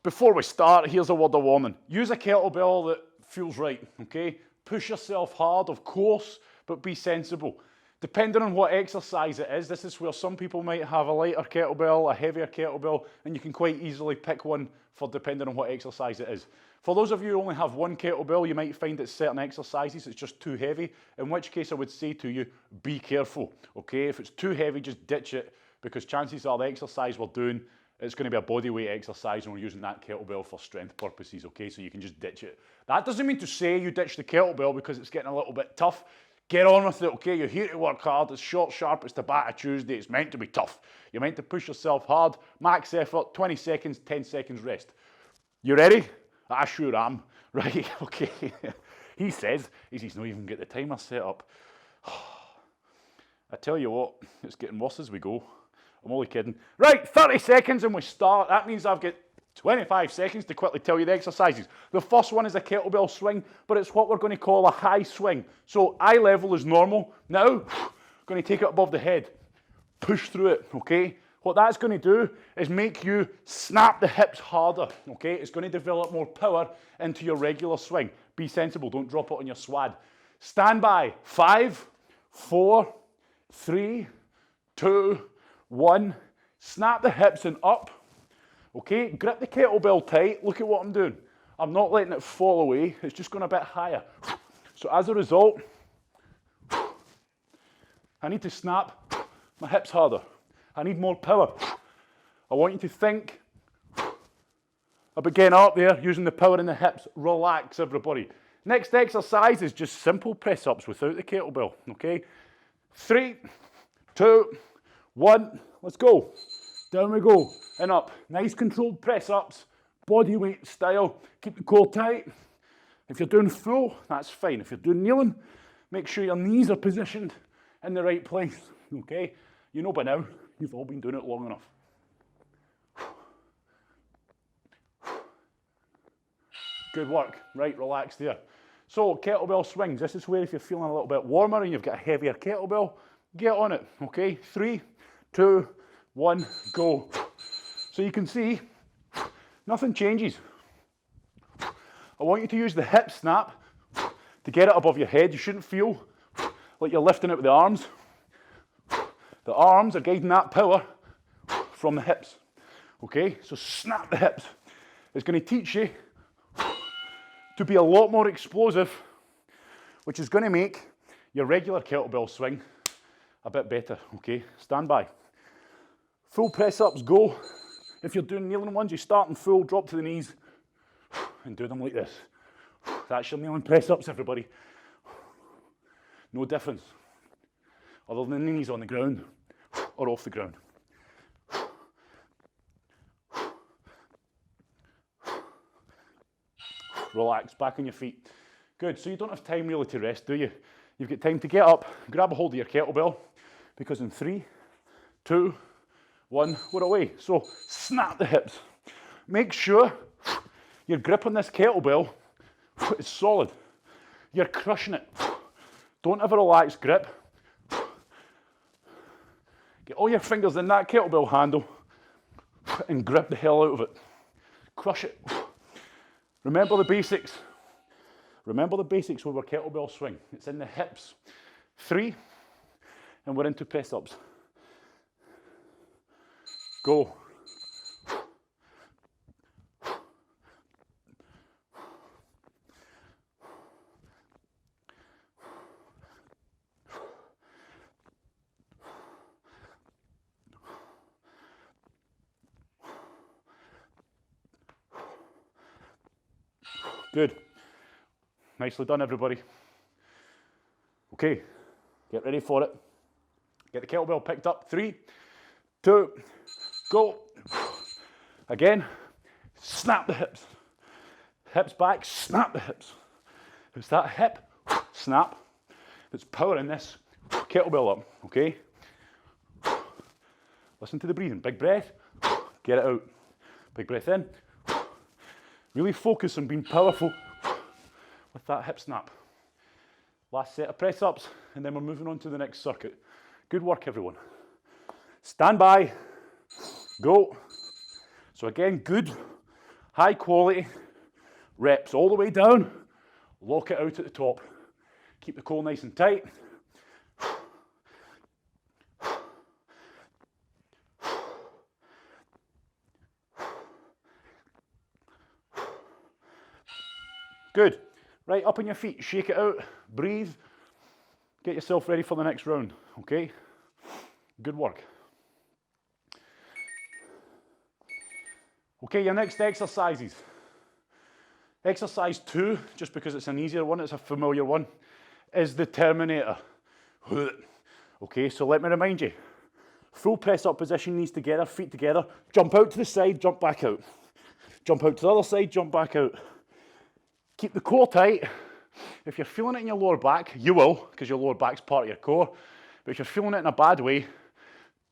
Before we start, here's a word of warning. Use a kettlebell that feels right, okay? Push yourself hard, of course, but be sensible. Depending on what exercise it is, this is where some people might have a lighter kettlebell, a heavier kettlebell, and you can quite easily pick one for depending on what exercise it is. For those of you who only have one kettlebell, you might find that certain exercises it's just too heavy, in which case I would say to you, be careful, okay? If it's too heavy, just ditch it, because chances are the exercise we're doing, it's going to be a body weight exercise and we're using that kettlebell for strength purposes, okay? So you can just ditch it. That doesn't mean to say you ditch the kettlebell because it's getting a little bit tough. Get on with it, okay? You're here to work hard. It's short, sharp. It's Tabata Tuesday. It's meant to be tough. You're meant to push yourself hard. Max effort, 20 seconds, 10 seconds rest. You ready? I sure am. Right, okay. He says, he's not even got the timer set up. I tell you what, it's getting worse as we go. I'm only kidding. Right, 30 seconds and we start. That means I've got 25 seconds to quickly tell you the exercises. The first one is a kettlebell swing, but it's what we're going to call a high swing. So eye level is normal. Now, going to take it above the head. Push through it, okay? What that's going to do is make you snap the hips harder, okay? It's going to develop more power into your regular swing. Be sensible, don't drop it on your swad. Stand by. 5, 4, 3, 2, 1. Snap the hips and up. Okay, grip the kettlebell tight. Look at what I'm doing. I'm not letting it fall away. It's just going a bit higher. So as a result, I need to snap my hips harder. I need more power. I want you to think about getting up there, using the power in the hips. Relax, everybody. Next exercise is just simple press-ups without the kettlebell, okay? 3, 2, 1, let's go. Down we go, and up. Nice controlled press-ups, body weight style. Keep the core tight. If you're doing full, that's fine. If you're doing kneeling, make sure your knees are positioned in the right place, okay? You know by now, you've all been doing it long enough. Good work, right, relax there. So, kettlebell swings. This is where if you're feeling a little bit warmer and you've got a heavier kettlebell, get on it, okay? 3, 2, 1, go. So you can see, nothing changes. I want you to use the hip snap to get it above your head. You shouldn't feel like you're lifting it with the arms. The arms are guiding that power from the hips. Okay, so snap the hips. It's going to teach you to be a lot more explosive, which is going to make your regular kettlebell swing a bit better. Okay, stand by. Full press-ups, go. If you're doing kneeling ones, you start in full, drop to the knees, and do them like this. That's your kneeling press-ups, everybody. No difference, other than the knees on the ground or off the ground. Relax, back on your feet. Good, so you don't have time really to rest, do you? You've got time to get up, grab a hold of your kettlebell, because in 3, 2, 1, we're away. So snap the hips. Make sure your grip on this kettlebell is solid. You're crushing it. Don't have a relaxed grip. Get all your fingers in that kettlebell handle and grip the hell out of it. Crush it. Remember the basics. Remember the basics with our kettlebell swing. It's in the hips. 3, and we're into press-ups. Go. Good. Nicely done, everybody. Okay, get ready for it. Get the kettlebell picked up. 3, 2, go. Again, snap the hips. Hips back, snap the hips. It's that hip, snap, that's powering this kettlebell up, okay? Listen to the breathing. Big breath, get it out. Big breath in. Really focus on being powerful with that hip snap. Last set of press ups, and then we're moving on to the next circuit. Good work, everyone. Stand by, go. So again, good High quality reps all the way down, lock it out at the top. Keep the core nice and tight. Good. Right, up on your feet, shake it out, breathe, get yourself ready for the next round, okay? Good work. Okay, your next exercises. Exercise 2, just because it's an easier one, it's a familiar one, is the Terminator. Okay, so let me remind you, full press up position, knees together, feet together, jump out to the side, jump back out. Jump out to the other side, jump back out. Keep the core tight. If you're feeling it in your lower back, you will, because your lower back's part of your core. But if you're feeling it in a bad way,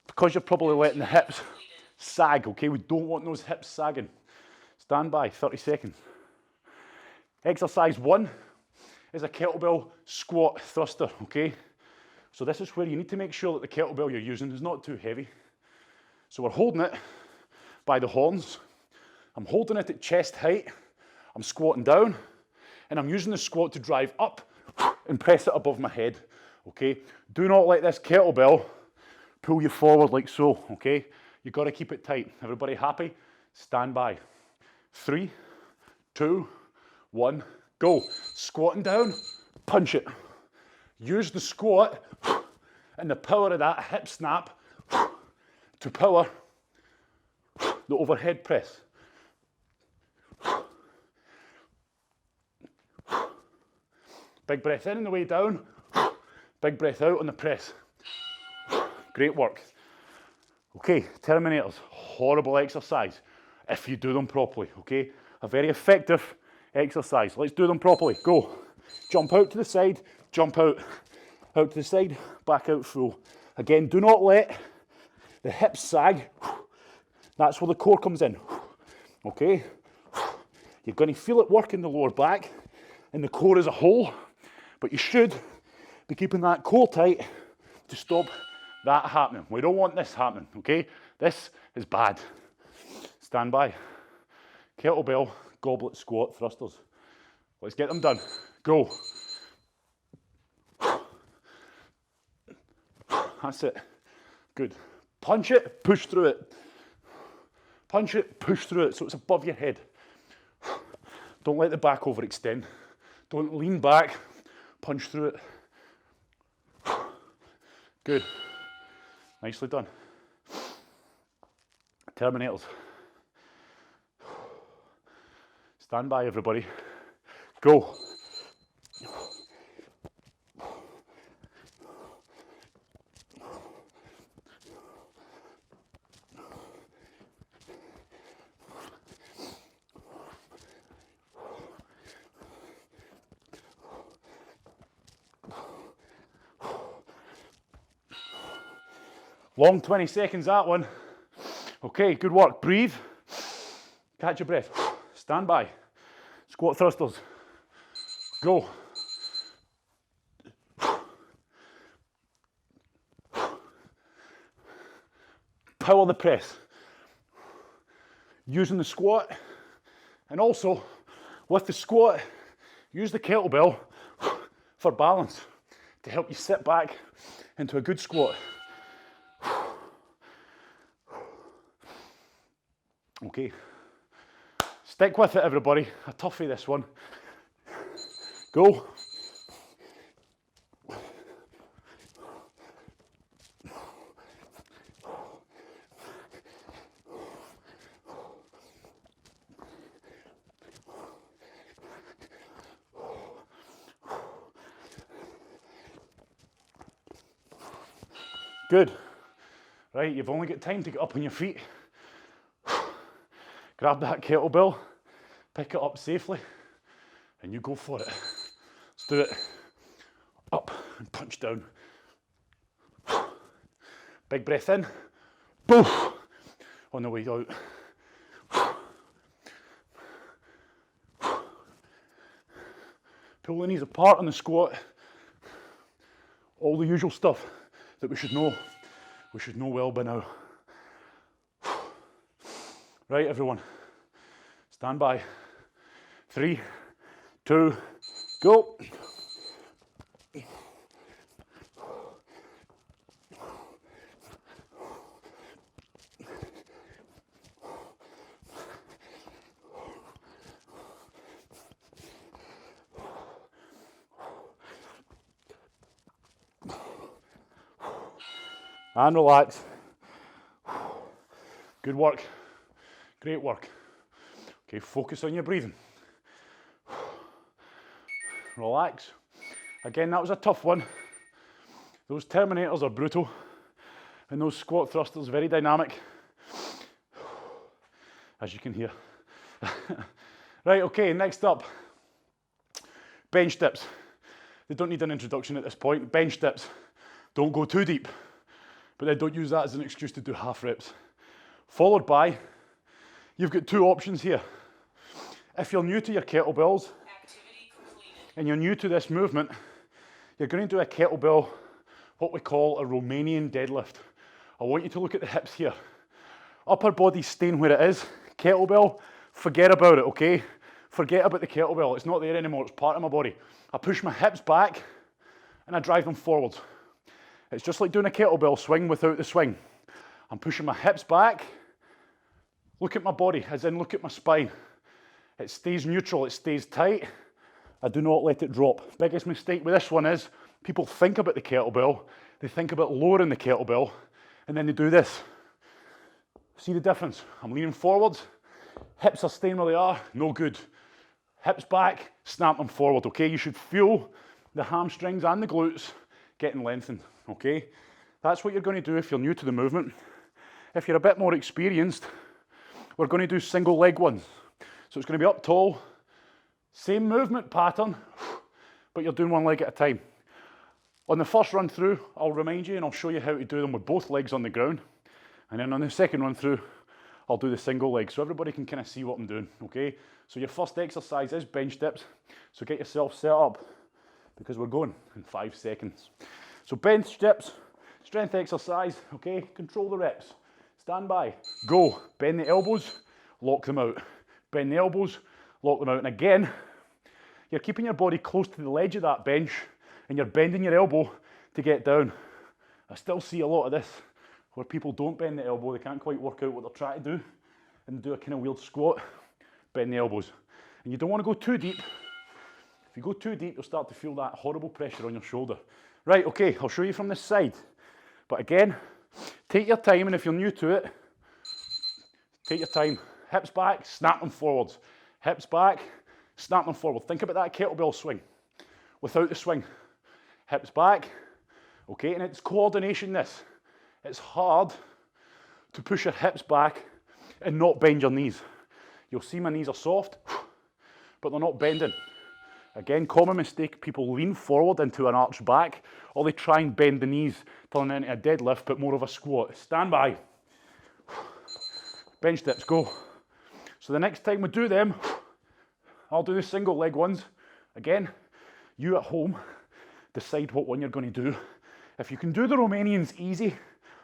because you're probably letting the hips sag, okay? We don't want those hips sagging. Stand by, 30 seconds. Exercise 1 is a kettlebell squat thruster, okay? So this is where you need to make sure that the kettlebell you're using is not too heavy. So we're holding it by the horns. I'm holding it at chest height. I'm squatting down, and I'm using the squat to drive up and press it above my head, okay? Do not let this kettlebell pull you forward like so, okay? You've got to keep it tight. Everybody happy? Stand by. 3, 2, 1, go. Squatting down, punch it. Use the squat and the power of that hip snap to power the overhead press. Big breath in on the way down, big breath out on the press. Great work. Okay, Terminators, horrible exercise if you do them properly, okay? A very effective exercise. Let's do them properly. Go. Jump out to the side, jump out. Out to the side, back out full. Again, do not let the hips sag. That's where the core comes in, okay? You're going to feel it work in the lower back and the core as a whole, but you should be keeping that core tight to stop that happening. We don't want this happening, okay? This is bad. Stand by. Kettlebell, goblet squat thrusters. Let's get them done. Go. That's it. Good. Punch it, push through it. Punch it, push through it so it's above your head. Don't let the back overextend. Don't lean back, punch through it. Good. Nicely done. Terminators. Stand by, everybody. Go. Long 20 seconds, that one. Okay, good work. Breathe. Catch your breath. Stand by. Squat thrusters. Go. Power the press. Using the squat, and also with the squat, use the kettlebell for balance to help you sit back into a good squat. Okay, stick with it, everybody. A toughie, this one. Go. Good. Right, you've only got time to get up on your feet. Grab that kettlebell, pick it up safely, and you go for it. Let's do it. Up and punch down. Big breath in. Boof. On the way out. Pull the knees apart on the squat. All the usual stuff that we should know. We should know well by now. Right, everyone. Stand by. 3, 2, go. And relax. Good work. Great work. Okay, focus on your breathing. Relax. Again, that was a tough one. Those Terminators are brutal, and those squat thrusters very dynamic, as you can hear. Right, okay, next up, bench dips. They don't need an introduction at this point. Bench dips. Don't go too deep, but then don't use that as an excuse to do half reps. Followed by, you've got two options here. If you're new to your kettlebells, and you're new to this movement, you're going to do a kettlebell, what we call a Romanian deadlift. I want you to look at the hips here. Upper body staying where it is. Kettlebell, forget about it, okay? Forget about the kettlebell. It's not there anymore. It's part of my body. I push my hips back and I drive them forwards. It's just like doing a kettlebell swing without the swing. I'm pushing my hips back. Look at my body, as in look at my spine. It stays neutral, it stays tight. I do not let it drop. Biggest mistake with this one is people think about the kettlebell, they think about lowering the kettlebell, and then they do this. See the difference? I'm leaning forwards, hips are staying where they are, no good. Hips back, snap them forward, okay? You should feel the hamstrings and the glutes getting lengthened, okay? That's what you're going to do if you're new to the movement. If you're a bit more experienced, we're going to do single leg ones. So it's going to be up tall, same movement pattern, but you're doing one leg at a time. On the first run through, I'll remind you and I'll show you how to do them with both legs on the ground. And then on the second run through, I'll do the single leg so everybody can kind of see what I'm doing, okay? So your first exercise is bench dips. So get yourself set up because we're going in 5 seconds. So bench dips, strength exercise, okay? Control the reps. Stand by, go. Bend the elbows, lock them out. Bend the elbows, lock them out. And again, you're keeping your body close to the ledge of that bench and you're bending your elbow to get down. I still see a lot of this where people don't bend the elbow, they can't quite work out what they're trying to do and do a kind of weird squat. Bend the elbows. And you don't want to go too deep. If you go too deep, you'll start to feel that horrible pressure on your shoulder. Right, okay, I'll show you from this side. But again, take your time, and if you're new to it, take your time. Hips back, snap them forwards. Hips back, snap them forward. Think about that kettlebell swing without the swing. Hips back, okay, and it's coordination this. It's hard to push your hips back and not bend your knees. You'll see my knees are soft, but they're not bending. Again, common mistake, people lean forward into an arched back, or they try and bend the knees, turning into a deadlift, but more of a squat. Stand by. Bench dips, go. So the next time we do them, I'll do the single leg ones. Again, you at home, decide what one you're going to do. If you can do the Romanians easy,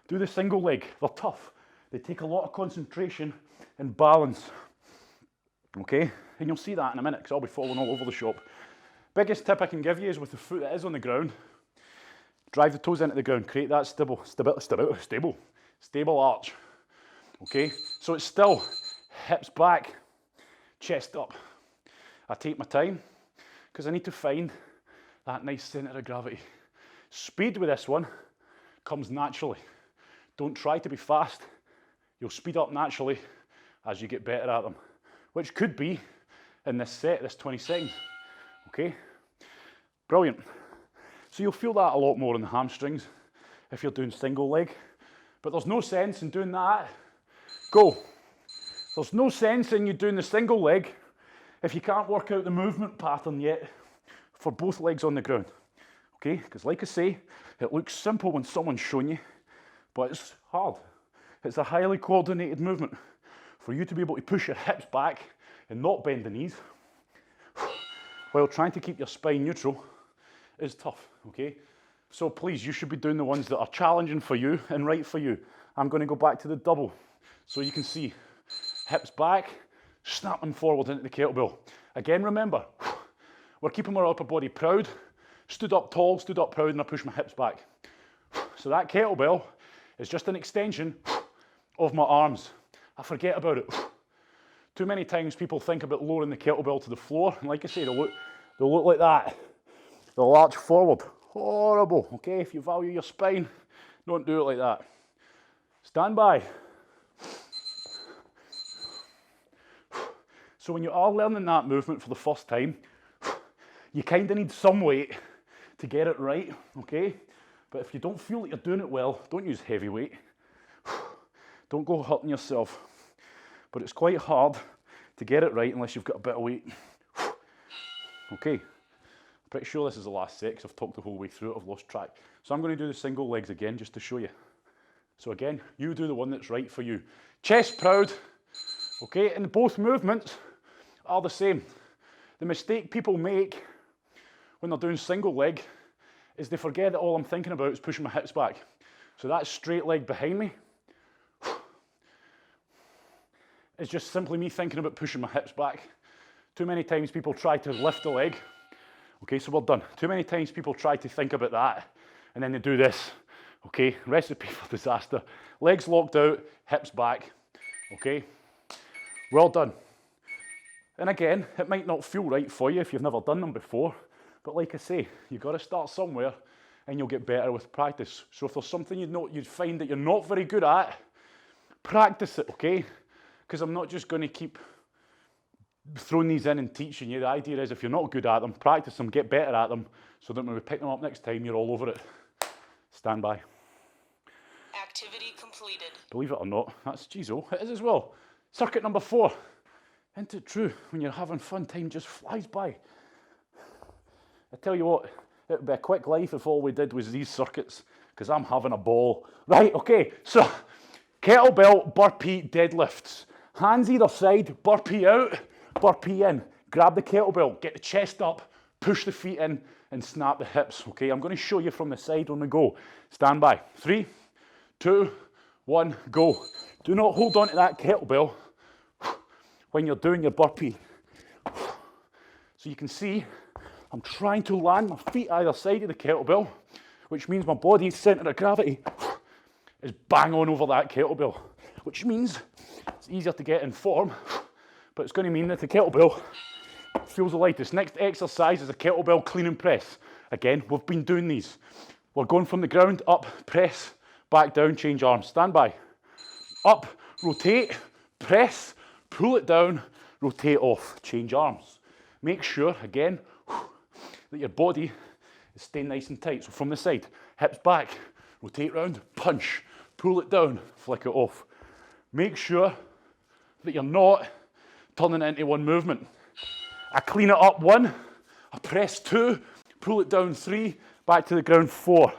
do the single leg. They're tough. They take a lot of concentration and balance. Okay, and you'll see that in a minute because I'll be falling all over the shop. Biggest tip I can give you is with the foot that is on the ground, drive the toes into the ground, create that stable arch. Okay, so it's still hips back, chest up. I take my time because I need to find that nice centre of gravity. Speed with this one comes naturally. Don't try to be fast. You'll speed up naturally as you get better at them, which could be in this set, this 20 seconds, okay? Brilliant. So you'll feel that a lot more in the hamstrings if you're doing single leg, but there's no sense in doing that. Go. There's no sense in you doing the single leg if you can't work out the movement pattern yet for both legs on the ground, okay? Because like I say, it looks simple when someone's showing you, but it's hard. It's a highly coordinated movement. For you to be able to push your hips back and not bend the knees while trying to keep your spine neutral is tough, okay? So please, you should be doing the ones that are challenging for you and right for you. I'm going to go back to the double so you can see hips back, snap them forward into the kettlebell. Again, remember, we're keeping our upper body proud, stood up tall, stood up proud, and I push my hips back. So that kettlebell is just an extension of my arms. I forget about it. Too many times people think about lowering the kettlebell to the floor, and like I say, they'll look like that. They'll arch forward. Horrible, okay? If you value your spine, don't do it like that. Stand by. So when you are learning that movement for the first time, you kind of need some weight to get it right, okay? But if you don't feel that you're doing it well, don't use heavy weight. Don't go hurting yourself. But it's quite hard to get it right unless you've got a bit of weight. Okay, I'm pretty sure this is the last set because I've talked the whole way through it, I've lost track. So I'm going to do the single legs again just to show you. So again, you do the one that's right for you. Chest proud, okay, and both movements are the same. The mistake people make when they're doing single leg is they forget that all I'm thinking about is pushing my hips back. So that straight leg behind me is just simply me thinking about pushing my hips back. Too many times people try to lift the leg. Okay, so we're done. Too many times people try to think about that and then they do this. Okay, recipe for disaster. Legs locked out, hips back. Okay, well done. And again, it might not feel right for you if you've never done them before, but like I say, you've got to start somewhere and you'll get better with practice. So if there's something you'd find that you're not very good at, practice it, okay? Because I'm not just going to keep throwing these in and teaching you. The idea is if you're not good at them, practice them, get better at them, so that when we pick them up next time, you're all over it. Stand by. Activity completed. Believe it or not, that's Gizo. It is as well. Circuit number 4. Isn't it true? When you're having fun, time just flies by. I tell you what, it would be a quick life if all we did was these circuits, because I'm having a ball. Right, okay, so kettlebell burpee deadlifts. Hands either side, burpee out, burpee in. Grab the kettlebell, get the chest up, push the feet in, and snap the hips, okay? I'm going to show you from the side on the go. Stand by. 3, 2, 1, go. Do not hold on to that kettlebell when you're doing your burpee. So you can see I'm trying to land my feet either side of the kettlebell, which means my body's centre of gravity is bang on over that kettlebell, which means it's easier to get in form, but it's going to mean that the kettlebell feels the lightest. Next exercise is a kettlebell clean and press. Again, we've been doing these. We're going from the ground, up, press, back down, change arms. Stand by. Up, rotate, press, pull it down, rotate off, change arms. Make sure, again, that your body is staying nice and tight. So from the side, hips back, rotate round, punch, pull it down, flick it off. Make sure that you're not turning it into one movement. I clean it up 1, I press 2, pull it down 3, back to the ground 4.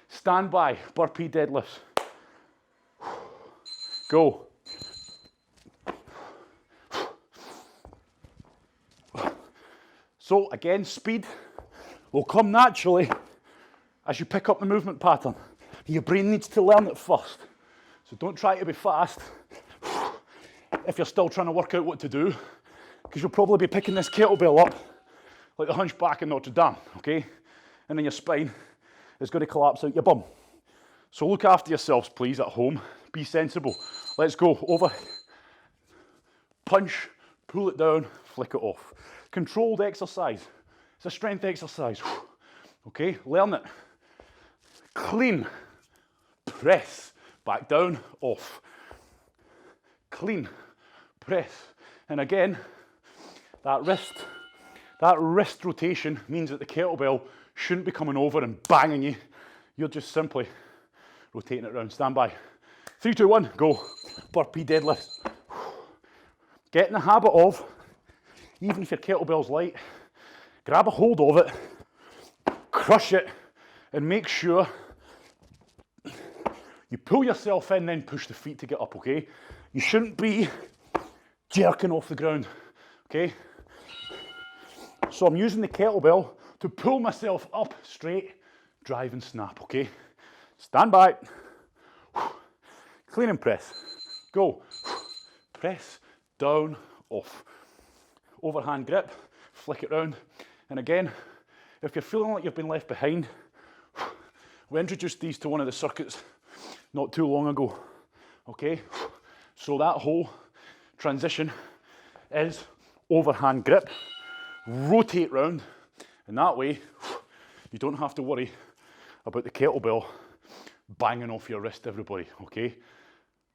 Stand by, burpee deadlifts. Go. So again, speed will come naturally as you pick up the movement pattern. Your brain needs to learn it first. So don't try to be fast if you're still trying to work out what to do, because you'll probably be picking this kettlebell up like the hunchback in Notre Dame, okay? And then your spine is going to collapse out your bum. So look after yourselves, please, at home. Be sensible. Let's go. Over. Punch, pull it down, flick it off. Controlled exercise. It's a strength exercise. Okay, learn it. Clean. Press. Back down, off. Clean. Press. And again, that wrist rotation means that the kettlebell shouldn't be coming over and banging you. You're just simply rotating it around. Stand by. 3, 2, 1, go. Burpee deadlift. Get in the habit of, even if your kettlebell's light, grab a hold of it, crush it, and make sure you pull yourself in, then push the feet to get up, okay? You shouldn't be jerking off the ground, okay? So I'm using the kettlebell to pull myself up straight, drive and snap, okay? Stand by. Clean and press. Go. Press, down, off. overhand grip, flick it round. And again, if you're feeling like you've been left behind, we introduced these to one of the circuits not too long ago, okay? So that whole transition is overhand grip, rotate round, and that way you don't have to worry about the kettlebell banging off your wrist, everybody, okay?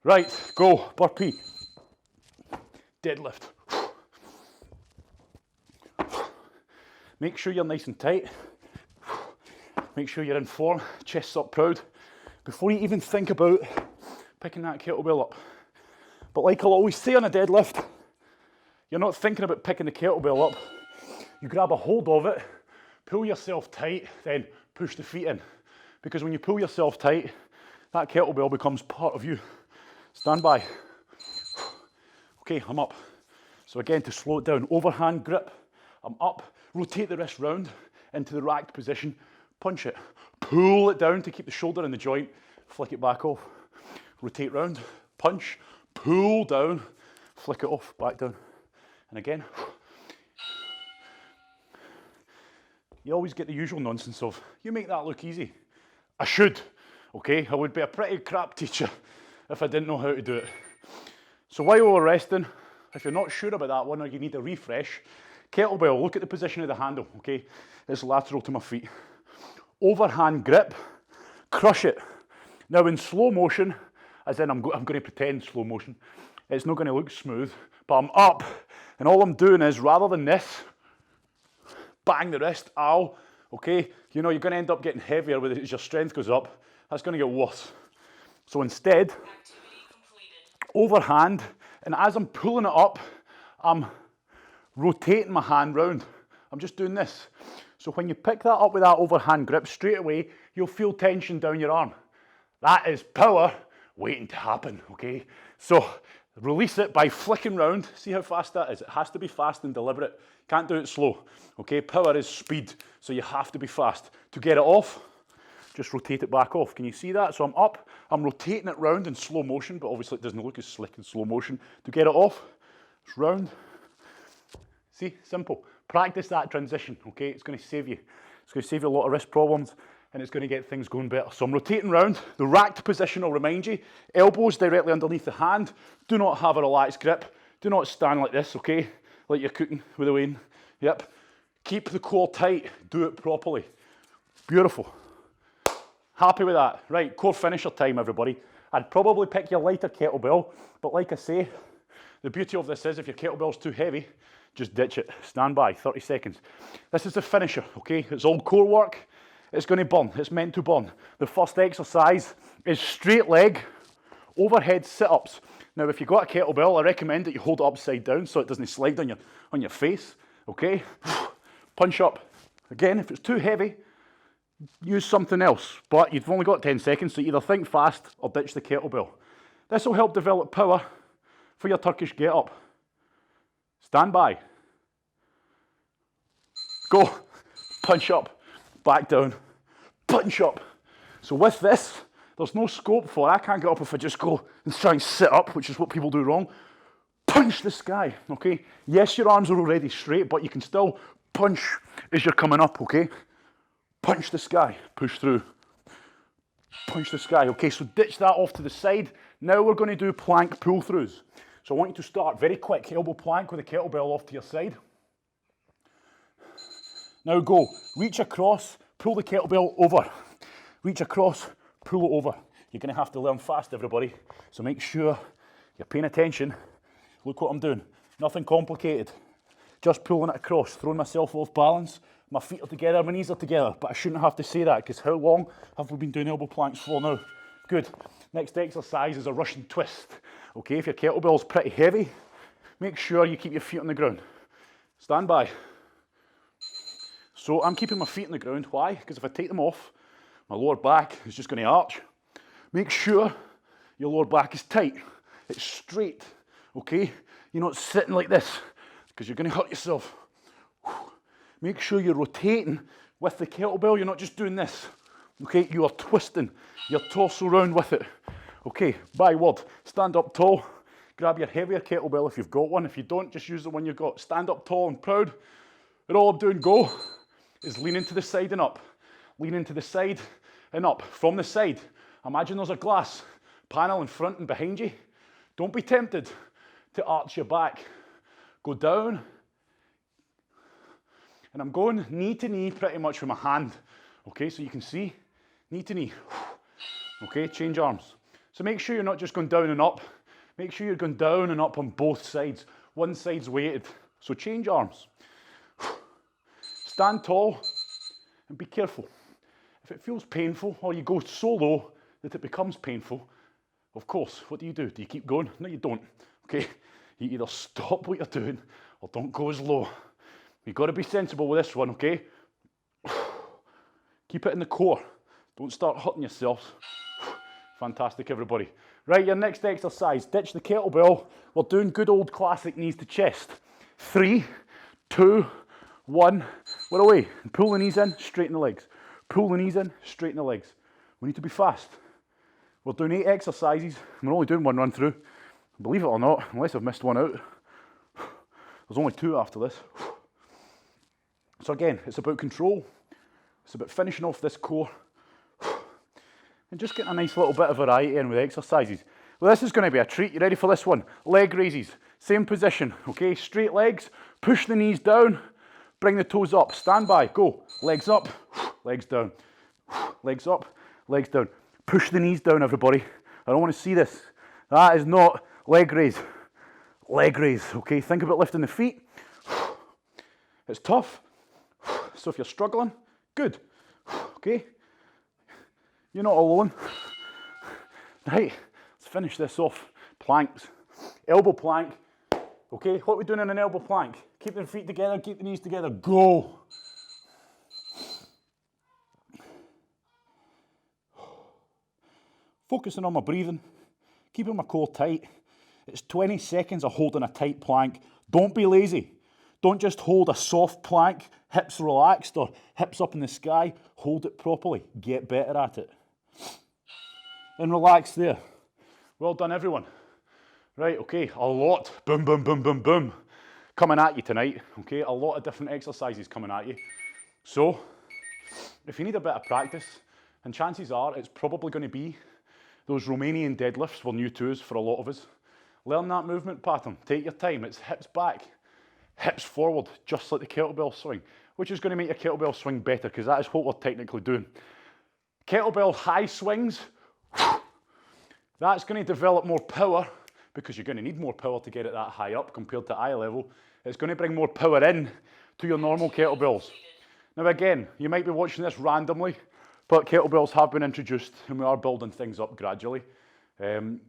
Right, go, burpee, deadlift. Make sure you're nice and tight. Make sure you're in form, chest up proud, before you even think about picking that kettlebell up. But like I'll always say on a deadlift, you're not thinking about picking the kettlebell up. You grab a hold of it, pull yourself tight, then push the feet in. Because when you pull yourself tight, that kettlebell becomes part of you. Stand by. Okay, I'm up. So again, to slow it down, overhand grip, I'm up, rotate the wrist round into the racked position, punch it, pull it down to keep the shoulder in the joint, flick it back off, rotate round, punch, pull down, flick it off, back down. And again, you always get the usual nonsense of, you make that look easy. I should, okay? I would be a pretty crap teacher if I didn't know how to do it. So while we're resting, if you're not sure about that one or you need a refresh, kettlebell, look at the position of the handle, okay? It's lateral to my feet. Overhand grip, crush it. Now in slow motion, as in I'm going to pretend slow motion, it's not going to look smooth, but I'm up, and all I'm doing is, rather than this, bang the wrist, ow, okay? You know, you're going to end up getting heavier with it as your strength goes up. That's going to get worse. So instead, overhand, and as I'm pulling it up, I'm rotating my hand round. I'm just doing this. So when you pick that up with that overhand grip, straight away, you'll feel tension down your arm. That is power waiting to happen, okay? So release it by flicking round. See how fast that is? It has to be fast and deliberate. Can't do it slow, okay? Power is speed, so you have to be fast. To get it off, just rotate it back off. Can you see that? So I'm up, I'm rotating it round in slow motion, but obviously it doesn't look as slick in slow motion. To get it off, it's round. See, simple. Practice that transition, okay? It's going to save you. It's going to save you a lot of wrist problems, and it's going to get things going better. So I'm rotating round. The racked position will remind you. Elbows directly underneath the hand. Do not have a relaxed grip. Do not stand like this, okay? Like you're cooking with a wane. Yep. Keep the core tight. Do it properly. Beautiful. Happy with that. Right, core finisher time, everybody. I'd probably pick your lighter kettlebell, but like I say, the beauty of this is if your kettlebell's too heavy, just ditch it. Stand by, 30 seconds. This is the finisher, okay? It's all core work. It's going to burn. It's meant to burn. The first exercise is straight leg, overhead sit-ups. Now, if you've got a kettlebell, I recommend that you hold it upside down so it doesn't slide on your face, okay? Punch up. Again, if it's too heavy, use something else. But you've only got 10 seconds, so either think fast or ditch the kettlebell. This will help develop power for your Turkish get-up. Stand by. Go. Punch up. Back down. Punch up. So with this, there's no scope for, I can't get up if I just go and try and sit up, which is what people do wrong. Punch the sky, okay? Yes, your arms are already straight, but you can still punch as you're coming up, okay? Punch the sky. Push through. Punch the sky. Okay, so ditch that off to the side. Now we're going to do plank pull-throughs. So I want you to start very quick, elbow plank with a kettlebell off to your side. Now go, reach across, pull the kettlebell over. Reach across, pull it over. You're going to have to learn fast, everybody. So make sure you're paying attention. Look what I'm doing. Nothing complicated. Just pulling it across, throwing myself off balance. My feet are together, my knees are together. But I shouldn't have to say that because how long have we been doing elbow planks for now? Good. Next exercise is a Russian twist. Okay, if your kettlebell's pretty heavy, make sure you keep your feet on the ground. Stand by. So I'm keeping my feet on the ground. Why? Because if I take them off, my lower back is just going to arch. Make sure your lower back is tight. It's straight, okay? You're not sitting like this because you're going to hurt yourself. Make sure you're rotating with the kettlebell. You're not just doing this, okay? You are twisting your torso round with it. Okay, by word, stand up tall, grab your heavier kettlebell if you've got one. If you don't, just use the one you've got. Stand up tall and proud. And all I'm doing, go, is lean into the side and up. Lean into the side and up. From the side, imagine there's a glass panel in front and behind you. Don't be tempted to arch your back. Go down. And I'm going knee to knee pretty much with my hand. Okay, so you can see, knee to knee. Okay, change arms. So make sure you're not just going down and up. Make sure you're going down and up on both sides. One side's weighted. So change arms. Stand tall and be careful. If it feels painful or you go so low that it becomes painful, of course, what do? Do you keep going? No, you don't. Okay, you either stop what you're doing or don't go as low. You've got to be sensible with this one, okay? Keep it in the core. Don't start hurting yourselves. Fantastic, everybody. Right, your next exercise, ditch the kettlebell. We're doing good old classic knees to chest. 3, 2, 1, we're away. Pull the knees in, straighten the legs. Pull the knees in, straighten the legs. We need to be fast. We're doing 8 exercises. We're only doing one run through. Believe it or not, unless I've missed one out, there's only 2 after this. So again, it's about control. It's about finishing off this core and just getting a nice little bit of variety in with exercises. Well, this is going to be a treat. You ready for this one? Leg raises. Same position, okay? Straight legs. Push the knees down. Bring the toes up. Stand by. Go. Legs up. Legs down. Legs up. Legs down. Push the knees down, everybody. I don't want to see this. That is not leg raise. Leg raise, okay? Think about lifting the feet. It's tough. So if you're struggling, good. Okay? You're not alone. Right, let's finish this off. Planks. Elbow plank. Okay, what are we doing in an elbow plank? Keep the feet together, keep the knees together. Go. Focusing on my breathing. Keeping my core tight. It's 20 seconds of holding a tight plank. Don't be lazy. Don't just hold a soft plank, hips relaxed or hips up in the sky. Hold it properly. Get better at it. And relax there. Well done, everyone. Right, okay, a lot. Boom, boom, boom, boom, boom. Coming at you tonight, okay? A lot of different exercises coming at you. So, if you need a bit of practice, and chances are it's probably going to be those Romanian deadlifts were new to us for a lot of us. Learn that movement pattern. Take your time. It's hips back, hips forward, just like the kettlebell swing, which is going to make your kettlebell swing better because that is what we're technically doing. Kettlebell high swings, that's going to develop more power because you're going to need more power to get it that high up compared to eye level. It's going to bring more power in to your normal kettlebells. Now again, you might be watching this randomly, but kettlebells have been introduced and we are building things up gradually.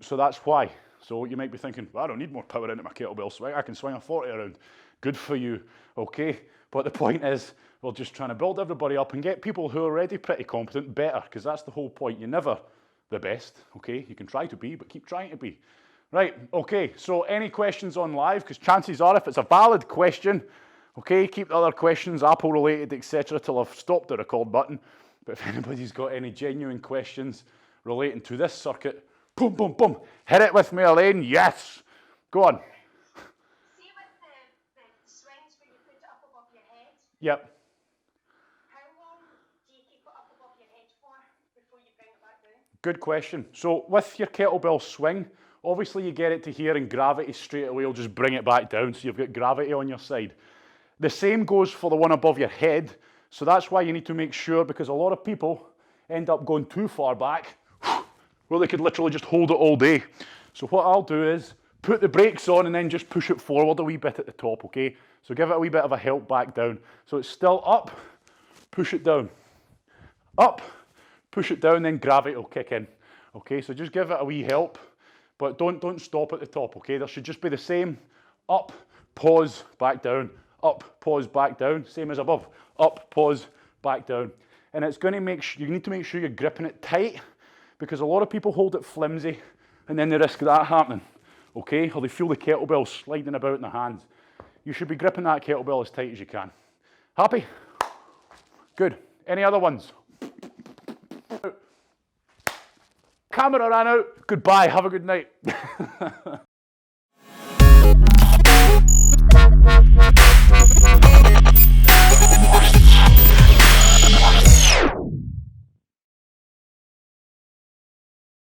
So that's why. So you might be thinking, well, I don't need more power into my kettlebell swing. I can swing a 40 around. Good for you, okay? But the point is, we're just trying to build everybody up and get people who are already pretty competent better, because that's the whole point. You're never the best, okay? You can try to be, but keep trying to be. Right, okay, so any questions on live? Because chances are, if it's a valid question, okay, keep the other questions, Apple related, etc., till I've stopped the record button. But if anybody's got any genuine questions relating to this circuit, boom, boom, boom, hit it with me, Elaine, yes. Go on. See with the swings where you put it up above your head? Yep. How long do you keep it up above your head for before you bring it back down? Good question. So with your kettlebell swing, obviously you get it to here and gravity straight away will just bring it back down, so you've got gravity on your side. The same goes for the one above your head, so that's why you need to make sure, because a lot of people end up going too far back, where they could literally just hold it all day. So what I'll do is put the brakes on and then just push it forward a wee bit at the top, okay? So give it a wee bit of a help back down. So it's still up, push it down. Up, push it down, then gravity will kick in. Okay, so just give it a wee help, but don't stop at the top, okay? There should just be the same up, pause, back down, up, pause, back down, same as above. Up, pause, back down. And it's going to you need to make sure you're gripping it tight, because a lot of people hold it flimsy and then they risk that happening, okay? Or they feel the kettlebell sliding about in their hands. You should be gripping that kettlebell as tight as you can. Happy? Good. Any other ones? Camera ran out. Goodbye. Have a good night.